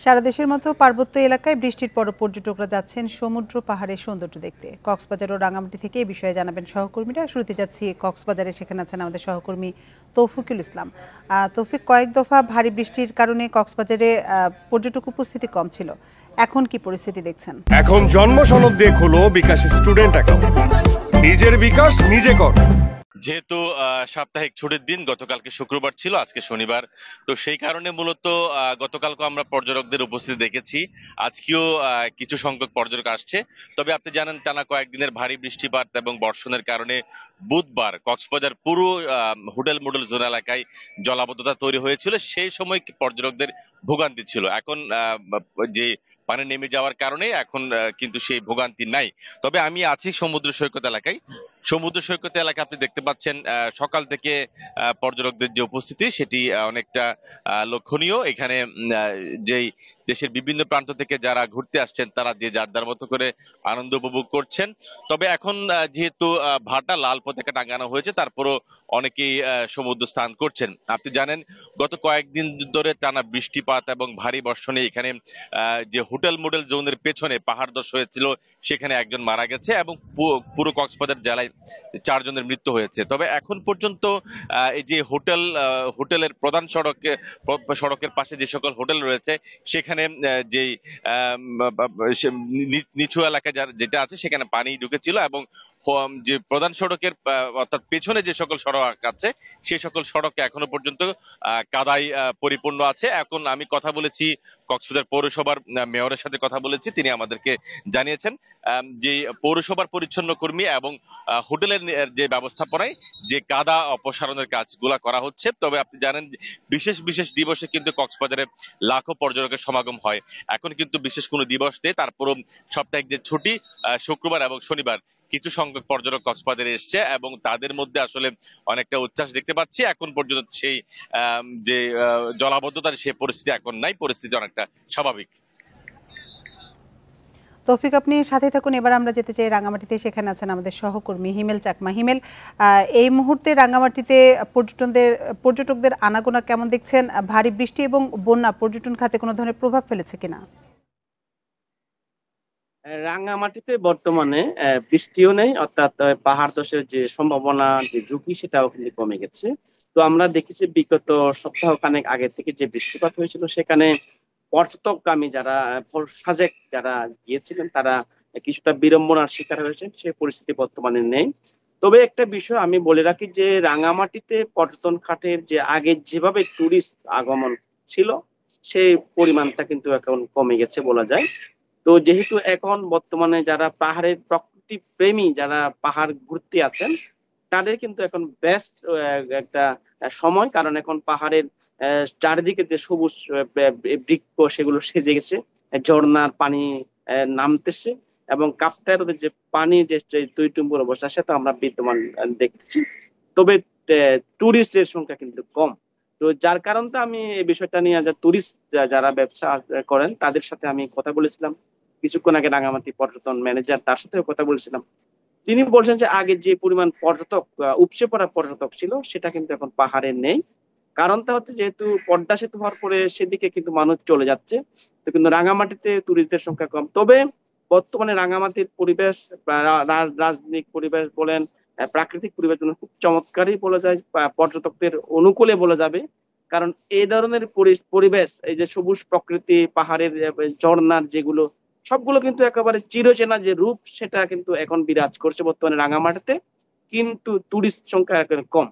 সারা দেশের মতো পার্বত্য এলাকায় বৃষ্টির পর পর্যটকরা যাচ্ছেন সমুদ্র পাহাড়ের সৌন্দর্য দেখতে। কক্সবাজার ও রাঙামাটি থেকে এই বিষয়ে জানাবেন সহকর্মীরা। শুরুতে যাচ্ছি কক্সবাজারে, সেখানে আছেন আমাদের সহকর্মী তৌফিকুল ইসলাম। তৌফিক, কয়েক দফা ভারী বৃষ্টির কারণে কক্সবাজারে পর্যটক উপস্থিতি কম ছিল, এখন কি পরিস্থিতি দেখছেন? এখন জন্ম সনদ দিয়ে খোলো বিকাশ স্টুডেন্ট অ্যাকাউন্ট, নিজের বিকাশ নিজে কর। যেহেতু সাপ্তাহিক ছুটির দিন, গতকালকে শুক্রবার ছিল, আজকে শনিবার, তো সেই কারণে মূলত গতকালকে আমরা পর্যটকদের উপস্থিতি দেখেছি। আজকেও কিছু সংখ্যক পর্যটক আসছে। তবে আপনি জানেন, টানা কয়েকদিনের ভারী বৃষ্টিপাত এবং বর্ষণের কারণে বুধবার কক্সবাজার পুরো হোটেল মোডেল জোন এলাকায় জলাবদ্ধতা তৈরি হয়েছিল। সেই সময় পর্যটকদের ভোগান্তি ছিল। এখন যে পানি নেমে যাওয়ার কারণে এখন কিন্তু সেই ভোগান্তি নাই। তবে আমি আছি সমুদ্র সৈকত এলাকায়। সমুদ্র সৈকত এলাকায় আপনি দেখতে পাচ্ছেন সকাল থেকে পর্যটকদের যে উপস্থিতি সেটি অনেকটা লক্ষণীয়। এখানে যেই দেশের বিভিন্ন প্রান্ত থেকে যারা ঘুরতে আসছেন তারা যে যার মতো করে আনন্দ উপভোগ করছেন। তবে এখন যেহেতু ভাটা লাল পতাকা টাঙানো হয়েছে, তারপরও অনেকেই সমুদ্র স্নান করছেন। আপনি জানেন, গত কয়েকদিন ধরে টানা বৃষ্টিপাত এবং ভারী বর্ষণে এখানে যে হোটেল মডেল জোনের পেছনে পাহাড় ধস হয়েছিল, সেখানে একজন মারা গেছে এবং পুরো কক্সবাজার জেলায় 4 জনের মৃত্যু হয়েছে। তবে এখন পর্যন্ত এই যে হোটেলের প্রধান সড়কের পাশে যে সকল হোটেল রয়েছে, সেখানে যেই নিচু এলাকায় যেটা আছে সেখানে পানি ঢুকেছিল এবং যে প্রধান সড়কের অর্থাৎ পেছনে যে সকল সড়ক আছে সেই সকল সড়কে এখনো পর্যন্ত কাদায় পরিপূর্ণ আছে। এখন আমি কথা বলেছি কক্সবাজার পৌরসভার মেয়রের সাথে, কথা বলেছি, তিনি আমাদেরকে জানিয়েছেন যে পৌরসভার পরিচ্ছন্ন কর্মী এবং হোটেলের যে ব্যবস্থাপনায় যে কাদা অপসারণের কাজগুলা করা হচ্ছে। তবে আপনি জানেন, বিশেষ বিশেষ দিবসে কিন্তু কক্সবাজারে লাখো পর্যটকের সমাগম হয়। এখন কিন্তু বিশেষ কোনো দিবস নেই, তারপরও সাপ্তাহিক যে ছুটি শুক্রবার এবং শনিবার কিছু সংখ্যক পর্যটক কক্সবাজারে এসছে এবং তাদের মধ্যে আসলে অনেকটা উচ্ছ্বাস দেখতে পাচ্ছি। এখন পর্যন্ত সেই যে জলাবদ্ধতার সেই পরিস্থিতি এখন নাই, পরিস্থিতি অনেকটা স্বাভাবিক। তৌফিক, আপনি সাথে থাকুন। এবার আমরা যেতে চাই রাঙামাটিতে, সেখানে আছেন আমাদের সহকর্মী হিমেল চাকমা। হিমেল, এই মুহূর্তে রাঙামাটিতে পর্যটকদের আনাগোনা কেমন দেখছেন? ভারী বৃষ্টি এবং বন্যা পর্যটন খাতে কোনো ধরনের প্রভাব ফেলেছে কিনা? রাঙামাটিতে বর্তমানে বৃষ্টিও নেই, অর্থাৎ পাহাড় ধসের যে সম্ভাবনা, যে ঝুঁকি, সেটাও কিন্তু কমে গেছে। তো আমরা দেখেছি বিগত সপ্তাহখানেক আগে থেকে যে বৃষ্টিপাত হয়েছিল, সেখানে পর্যটকগামী যারা সাজেক যারা গিয়েছিলেন তারা কিছুটা বিড়ম্বনার শিকার হয়েছেন। সেই পরিস্থিতি বর্তমানে নেই। তবে একটা বিষয় আমি বলে রাখি যে রাঙামাটিতে পর্যটন খাতের যে আগে যেভাবে টুরিস্ট আগমন ছিল, সেই পরিমাণটা কিন্তু এখন কমে গেছে বলা যায়। তো যেহেতু এখন বর্তমানে যারা পাহাড়ের প্রকৃতি প্রেমী, যারা পাহাড় ঘুরতে আছেন, তাদের কিন্তু এখন বেস্ট একটা সময়। কারণ এখন পাহাড়ের চারিদিকে যে সবুজ বৃক্ষ, সেগুলো সেজে গেছে, ঝর্ণার পানি নামতেছে এবং কাপ্তাই হ্রদের যে পানি যে টইটুম্বুর অবস্থা, সেটা আমরা বিদ্যমান দেখতেছি। তবে টুরিস্টের সংখ্যা কিন্তু কম। তো যার কারণটা আমি এই বিষয়টা নিয়ে, টুরিস্ট যারা ব্যবসা করেন তাদের সাথে আমি কথা বলেছিলাম কিছুক্ষণ আগে, রাঙামাটি পর্যটন ম্যানেজার, তার সাথেও কথা বলেছিলাম। তিনি বলছেন যে আগে যে পরিমাণ পর্যটক, উপচে পড়া পর্যটক ছিল, সেটা কিন্তু এখন পাহাড়ে নেই। কারণটা হচ্ছে যেহেতু পদ্মা সেতু হওয়ার পরে সেদিকে কিন্তু মানুষ চলে যাচ্ছে, তো কিন্তু রাঙামাটিতে টুরিস্টদের সংখ্যা কম। তবে বর্তমানে রাঙামাটির পরিবেশ, রাজনৈতিক পরিবেশ বলেন, প্রাকৃতিক পরিবেশ খুব চমৎকারই বলা যায়, পর্যটকদের অনুকূলে বলা যাবে। কারণ এই ধরনের পরিবেশ, এই যে সবুজ প্রকৃতি, পাহাড়ের ঝর্ণার যেগুলো, সবগুলো কিন্তু একেবারে চিরচেনা যে রূপ, সেটা কিন্তু এখন বিরাজ করছে বর্তমানে রাঙামাটিতে, কিন্তু টুরিস্ট সংখ্যা এখন কম।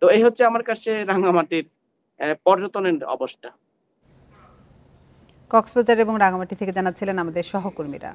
তো এই হচ্ছে আমার কাছে রাঙামাটির পর্যটনের অবস্থা। কক্সবাজার এবং রাঙামাটি থেকে জানাচ্ছিলেন আমাদের সহকর্মীরা।